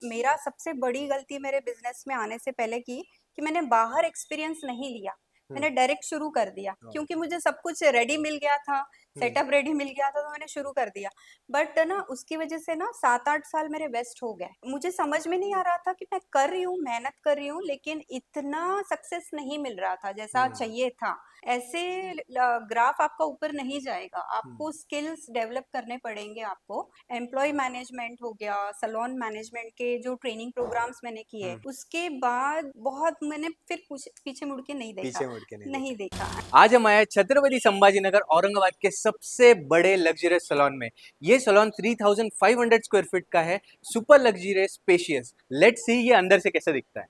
मेरा सबसे बड़ी गलती मेरे बिज़नेस में आने से पहले की कि मैंने बाहर एक्सपीरियंस नहीं लिया। हुँ, मैंने डायरेक्ट शुरू कर दिया ओह! क्योंकि मुझे सब कुछ रेडी मिल गया था, हुँ, सेटअप रेडी मिल गया था तो मैंने शुरू कर दिया। बट ना उसकी वज़ह से ना 7-8 साल मेरे वेस्ट हो गए। मुझे समझ में नहीं आ रहा था कि मैं कर रही हूँ, मेहनत कर रही हूँ लेकिन इतना सक्सेस नहीं मिल रहा था जैसा हुँ, चाहिए था। ऐसे ग्राफ आपका ऊपर नहीं जाएगा, हुँ, आपको स्किल्स डेवलप करने पड़ेंगे आपको। एम्प्लॉय मैनेजमेंट हो गया, सैलून मैनेजमेंट के जो ट्रेनिंग प्रोग्राम्स मैंने किए, हुँ, उसके बाद बहुत मैंने फिर पीछे मुड़ के नहीं देखा, पीछे मुड़ के नहीं नहीं देखा। देखा। आज हम आए हैं छत्रपति संभाजीनगर औरंगाबाद के सबसे बड़े लग्जरियस सैलून में। ये सैलून 3500 स्क्वायर फीट का है, super luxurious spacious. Let's see ये अंदर से कैसा दिखता है।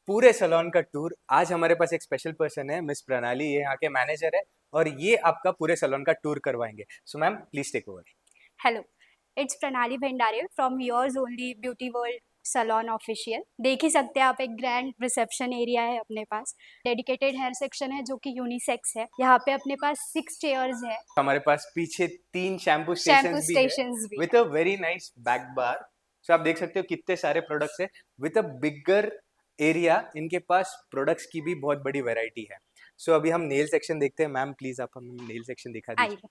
पूरे सैलून का टूर आज हमारे पास एक स्पेशल पर्सन है, मिस प्रणाली, ये यहाँ के मैनेजर है और ये आपका पूरे सैलून का टूर करवाएंगे। So ma'am please take over. Hello, it's Pranali Bhandare from yours only beauty world salon official. देख ही सकते हैं आप, एक ग्रैंड रिसेप्शन एरिया है अपने पास। डेडिकेटेड हेयर सेक्शन है जो कि यूनिसेक्स है। यहाँ पे अपने पास 6 चेयर्स है। हमारे पास पीछे 3 शैम्पू शैम्पू स्टेशंस भी है स्टेशंस भी विद है। अ वेरी नाइस बैक बार। सो आप देख सकते हो कितने सारे प्रोडक्ट्स है विद अ बिगर एरिया। इनके पास प्रोडक्ट्स की भी बहुत बड़ी वैरायटी है। सो अभी हम नेल सेक्शन देखते हैं। मैम प्लीज आप हमें नेल सेक्शन दिखा आइए, दीजिए।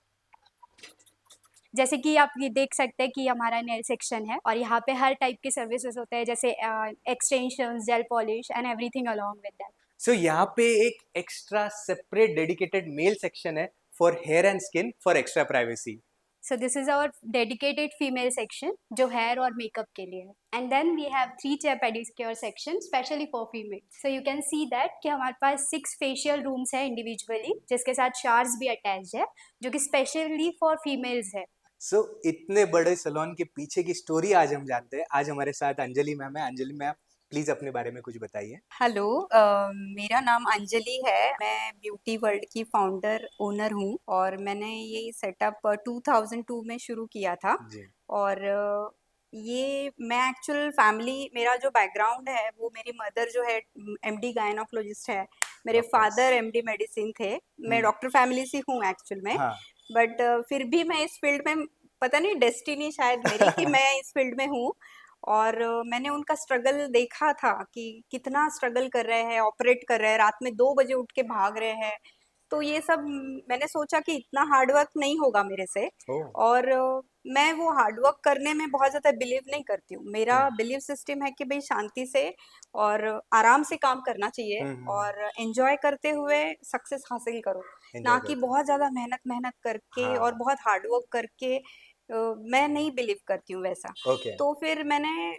जैसे कि आप ये देख सकते हैं कि हमारा नेल सेक्शन है और यहाँ पे हर टाइप के सर्विसेज होते हैं, जैसे extension, gel polish and everything along with that. So यहाँ पे एक extra separate dedicated male section है for hair and skin for extra privacy. So this is our dedicated female section जो hair और makeup के लिए है. And then we have 3 chair pedicure section specially for female. So you can see that कि हमारे पास 6 facial rooms है individually, जिसके साथ showers भी attached है, जो कि specially for females है. सो इतने बड़े सैलून के पीछे की स्टोरी आज हम जानते हैं। आज हमारे साथ अंजलि मैम है। अंजलि मैम प्लीज अपने बारे में कुछ बताइए। हेलो, मेरा नाम अंजलि है। मैं ब्यूटी वर्ल्ड की फाउंडर ओनर हूँ और मैंने ये सेटअप 2002 में शुरू किया था। जी। और ये मैं एक्चुअल फैमिली, मेरा जो बैकग्राउंड है वो, मेरी मदर जो है एमडी गायनोकोलॉजिस्ट है, मेरे डॉक्टर्स। फादर एमडी मेडिसिन थे। मैं हम्म। डॉक्टर फैमिली से हूँ एक्चुअल में। हाँ। बट फिर भी मैं इस फील्ड में, पता नहीं डेस्टिनी शायद मेरी कि मैं इस फील्ड में हूँ। और मैंने उनका स्ट्रगल देखा था कि कितना स्ट्रगल कर रहे हैं, ऑपरेट कर रहे हैं, रात में 2 बजे उठ के भाग रहे हैं। तो ये सब मैंने सोचा कि इतना हार्ड वर्क नहीं होगा मेरे से। ओ। और मैं वो हार्ड वर्क करने में बहुत ज़्यादा बिलीव नहीं करती हूँ। मेरा हम्म बिलीव सिस्टम है कि भई शांति से और आराम से काम करना चाहिए और एन्जॉय करते हुए सक्सेस हासिल करो। ना एंजॉय कि करते हैं। बहुत ज़्यादा मेहनत करके और हाँ। बहुत हार्ड वर्क करके। मैं नहीं बिलीव करती हूँ वैसा। ओके। तो फिर मैंने,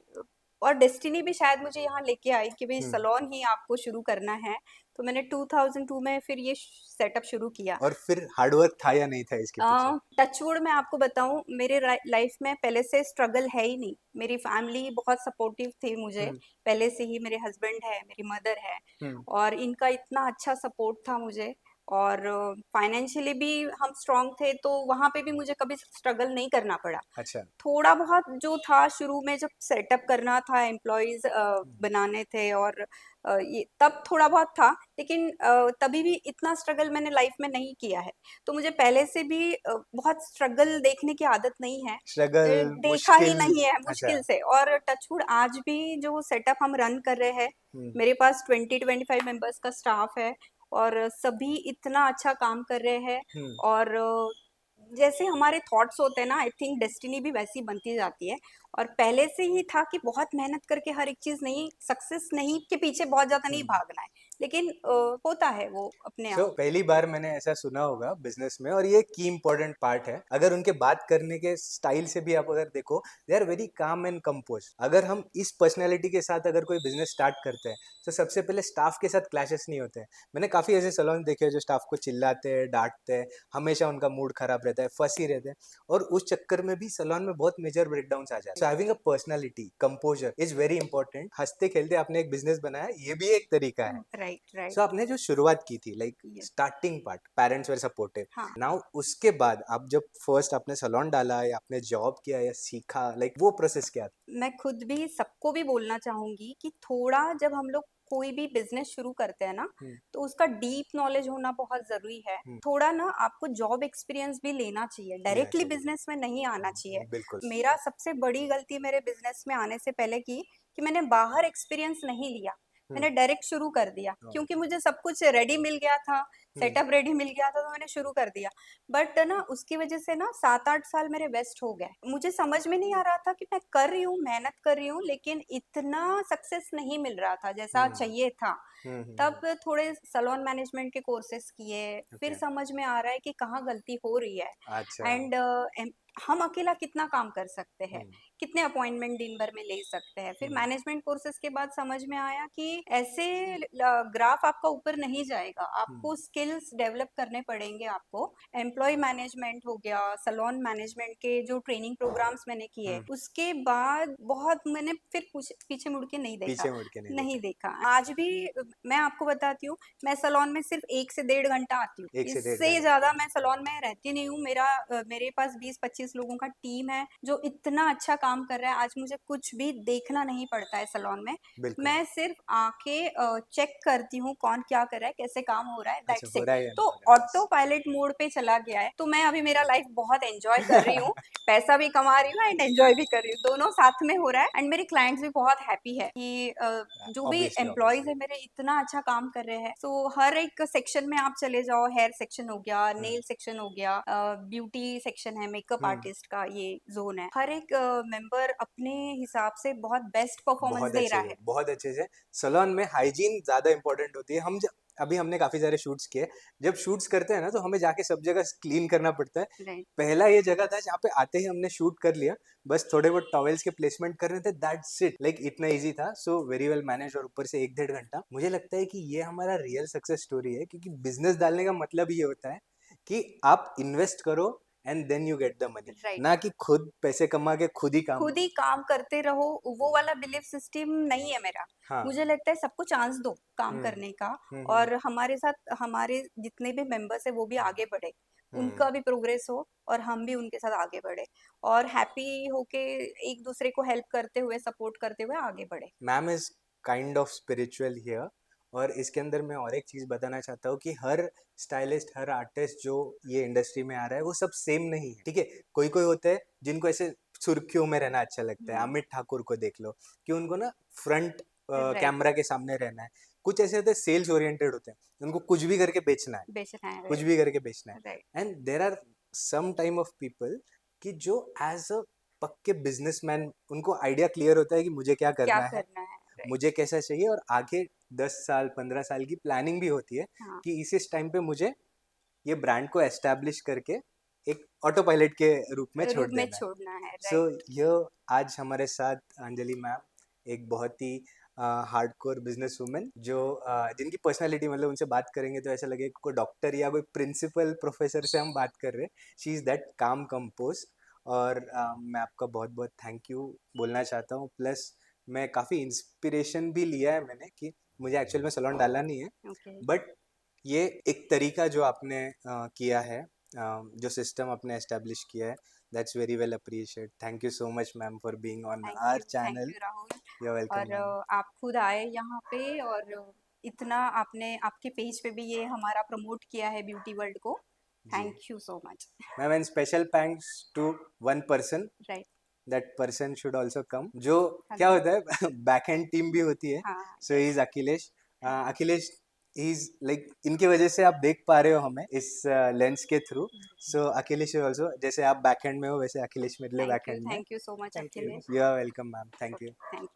और डेस्टिनी भी शायद मुझे यहाँ लेके आई कि भई हम्म। सैलून ही आपको शुरू करना है। तो मैंने 2002 में फिर ये सेटअप शुरू किया। और फिर हार्डवर्क था या नहीं था इसके पीछे? टचवुड मैं आपको बताऊँ, मेरे लाइफ में पहले से स्ट्रगल है ही नहीं। मेरी फैमिली बहुत सपोर्टिव थी मुझे, हम्म पहले से ही। मेरे हस्बैंड है, मेरी मदर है हम्म और इनका इतना अच्छा सपोर्ट था मुझे। और फाइनेंशियली भी हम स्ट्रॉन्ग थे, तो वहाँ पे भी मुझे कभी स्ट्रगल नहीं करना पड़ा। अच्छा। थोड़ा बहुत जो था शुरू में, जब सेटअप करना था, एम्प्लॉइज़ हम्म बनाने थे और ये तब थोड़ा बहुत था, लेकिन तभी भी इतना स्ट्रगल मैंने लाइफ में नहीं किया है। तो मुझे पहले से भी बहुत स्ट्रगल देखने की आदत नहीं है। स्ट्रगल देखा ही मुश्किल। नहीं है अच्छा। मुश्किल से। और टचवुड आज भी जो सेटअप हम रन कर रहे हैं, हम्म मेरे पास 20-25 मेंबर्स का स्टाफ है और सभी इतना अच्छा काम कर रहे हैं। हम्म और जैसे हमारे थॉट्स होते हैं ना, आई थिंक डेस्टिनी भी वैसी बनती जाती है। और पहले से ही था कि बहुत मेहनत करके हर एक चीज़ नहीं, सक्सेस नहीं के पीछे बहुत ज़्यादा नहीं हम्म। भागना है, लेकिन होता है वो अपने सो आप। पहली बार मैंने ऐसा सुना होगा बिजनेस में, और ये की इम्पोर्टेंट पार्ट है। अगर उनके बात करने के स्टाइल से भी आप अगर देखो, they are very calm and compose. अगर हम इस पर्सनैलिटी के साथ अगर कोई बिजनेस स्टार्ट करते हैं तो सबसे पहले स्टाफ के साथ क्लैशेस नहीं होते हैं। मैंने काफ़ी ऐसे सैलून देखे हैं जो स्टाफ को चिल्लाते हैं, डांटते हैं, हमेशा उनका मूड खराब रहता है, फंसी रहते हैं, और उस चक्कर में भी सैलून में बहुत मेजर ब्रेकडाउन आ जाते हैं। So having a personality, composer is very important. हंसते खेलते आपने एक बिजनेस बनाया, ये भी एक तरीका है। राइट, सो राइट। आपने जो शुरुआत की थी, like yes. Starting part, parents were supportive. हाँ। नाउ उसके बाद आप जब फर्स्ट आपने सैलून डाला या आपने जॉब किया या सीखा, लाइक वो प्रोसेस क्या था? मैं खुद भी सबको भी बोलना चाहूँगी कि थोड़ा जब हम लोग कोई भी बिजनेस शुरू करते हैं ना, हम्म, तो उसका डीप नॉलेज होना बहुत जरूरी है। थोड़ा ना आपको जॉब एक्सपीरियंस भी लेना चाहिए, लेना डायरेक्टली चाहिए। बिजनेस में नहीं आना चाहिए। बिल्कुल। मेरा सबसे बड़ी गलती मेरे बिजनेस में आने से पहले की कि मैंने बाहर एक्सपीरियंस नहीं लिया, मैंने डायरेक्ट शुरू कर दिया हाँ। क्योंकि मुझे सब कुछ रेडी मिल गया था, सेटअप रेडी मिल गया था, तो मैंने शुरू कर दिया। बट ना उसकी वजह से ना 7-8 साल मेरे वेस्ट हो गए। मुझे समझ में नहीं आ रहा था कि मैं कर रही हूँ, मेहनत कर रही हूँ, लेकिन इतना सक्सेस नहीं मिल रहा था जैसा चाहिए था। तब थोड़े सैलून मैनेजमेंट के कोर्सेस किए, फिर ओके। समझ में आ रहा है कि कहाँ गलती हो रही है। अच्छा। एंड हम अकेला कितना काम कर सकते हैं, हम्म, कितने अपॉइंटमेंट दिन भर में ले सकते हैं। फिर हम्म, मैनेजमेंट कोर्सेज के बाद समझ में आया कि ऐसे ग्राफ आपका ऊपर नहीं जाएगा, आपको स्किल्स डेवलप करने पड़ेंगे। आपको एम्प्लॉय मैनेजमेंट हो गया, सैलून मैनेजमेंट के जो ट्रेनिंग प्रोग्राम्स मैंने किए, उसके बाद बहुत मैंने फिर कुछ पीछे मुड़ के नहीं देखा, पीछे मुड़ के नहीं नहीं देखे। देखा। आज भी मैं आपको बताती हूँ, मैं सैलून में सिर्फ 1 से 1.5 घंटा आती हूँ, 1 से 1.5 घंटे। इससे ज्यादा मैं सैलून में रहती नहीं हूँ। मेरे पास 20-25 लोगों का टीम है जो इतना अच्छा काम कर रहा है। आज मुझे कुछ भी देखना नहीं पड़ता है सैलून में, बिल्कुल। मैं सिर्फ आके चेक करती हूँ कौन क्या कर रहा है, कैसे काम हो रहा है, अच्छा, दैट्स हो इट। रहा है या तो नहीं हो रहा है, ऑटो पायलट मोड पे चला गया है, तो मैं अभी मेरा लाइफ बहुत एंजॉय कर रही हूँ, पैसा भी कमा रही हूँ एंड एंजॉय भी कर रही हूँ, दोनों साथ में हो रहा है। एंड मेरे क्लाइंट्स भी बहुत हैप्पी है कि जो भी ऑब्वियसली एम्प्लॉयज ऑब्वियसली। है मेरे इतना अच्छा काम कर रहे हैं। सो हर एक सेक्शन में आप चले जाओ, हेयर सेक्शन हो गया, नेल सेक्शन हो गया, ब्यूटी सेक्शन है, मेकअप आर्टिस्ट का ये जोन है, हर एक मेंबर अपने हिसाब से बहुत बेस्ट परफॉर्मेंस दे रहा है। बहुत अच्छे से सैलून में हाइजीन ज्यादा इंपॉर्टेंट होती है। अभी हमने काफी सारे शूट्स किए। जब शूट्स करते हैं ना, तो हमें जाके सब जगह क्लीन करना पड़ता है। राइट। पहला ये जगह था जहाँ पे आते ही हमने शूट कर लिया, बस थोड़े बहुत टॉवेल्स के प्लेसमेंट करने थे, दैट्स इट। लाइक इतना इजी था। So very well manage. और ऊपर से 1-1.5 घंटा, मुझे लगता है कि ये हमारा रियल सक्सेस स्टोरी है, क्योंकि बिजनेस डालने का मतलब ये होता है कि आप इन्वेस्ट करो and then you get the money, right, ना कि खुद पैसे कमा के खुद ही काम खुद ही काम करते रहो, वो वाला बिलीफ सिस्टम नहीं है मेरा। हाँ। मुझे लगता है सबको चांस दो काम हम्म, करने का, हम्म, और हमारे साथ हमारे जितने भी मेंबर्स है वो भी आगे बढ़े, हम्म। उनका भी प्रोग्रेस हो और हम भी उनके साथ आगे बढ़े, और हैप्पी होके एक दूसरे को हेल्प करते हुए, सपोर्ट करते हुए आगे बढ़े। Ma'am is kind of spiritual here. और इसके अंदर मैं और एक चीज़ बताना चाहता हूँ कि हर स्टाइलिस्ट, हर आर्टिस्ट जो ये इंडस्ट्री में आ रहा है, वो सब सेम नहीं है, ठीक है। कोई कोई होते हैं जिनको ऐसे सुर्खियों में रहना अच्छा लगता है। अमित ठाकुर को देख लो, कि उनको ना फ्रंट राइट, कैमरा के सामने रहना है। कुछ ऐसे होते हैं सेल्स ओरिएंटेड होते हैं, उनको कुछ भी करके बेचना है, बेचना है। कुछ राइट, भी करके बेचना है। Right, and there are some time of people कि जो एज अ पक्के बिजनेसमैन, उनको आइडिया क्लियर होता है कि मुझे क्या क्या करना है, करना है। राइट, मुझे कैसा चाहिए, और आगे 10 साल 15 साल की प्लानिंग भी होती है हाँ, कि इस टाइम पे मुझे ये ब्रांड को एस्टैब्लिश करके एक ऑटो पायलट के रूप में छोड़ रूप में देना है। छोड़ना है। सो राइट, ये आज हमारे साथ अंजलि मैम, एक बहुत ही हार्डकोर बिजनेस वुमेन, जो जिनकी पर्सनालिटी, मतलब उनसे बात करेंगे तो ऐसा लगे कोई डॉक्टर या कोई प्रिंसिपल प्रोफेसर से हम बात कर रहे हैं। शी इज़ दैट काम कंपोज। और मैं आपका बहुत बहुत थैंक यू बोलना चाहता हूँ। प्लस मैं काफ़ी इंस्पिरेशन भी लिया है मैंने, कि मुझे एक्चुअल में सैलून डालना नहीं है, ओके, बट ये एक तरीका जो आपने किया है, जो सिस्टम आपने एस्टेब्लिश किया है, that's very well appreciate. Thank you so much ma'am for being on our thank channel. You Rahul. You are welcome और मैम। आप खुद आए यहाँ पे, और इतना आपने आपके पेज पे भी ये हमारा प्रमोट किया है ब्यूटी वर्ल्ड को, जी thank you so much. Ma'am, and special thanks to one person, right, that person should also come. जो क्या हेलो, होता है बैक एंड टीम भी होती है। हाँ, so yes, is Akhilesh. Akhilesh is like, इनकी वजह से आप देख पा रहे हो हमें इस लेंस के थ्रू। सो अखिलेश ऑल्सो, जैसे आप बैक एंड में हो, वैसे अखिलेश मेरे लिए बैक एंड में। Thank you so much thank you, Akhilesh. You are welcome ma'am, thank okay, you. Thank you.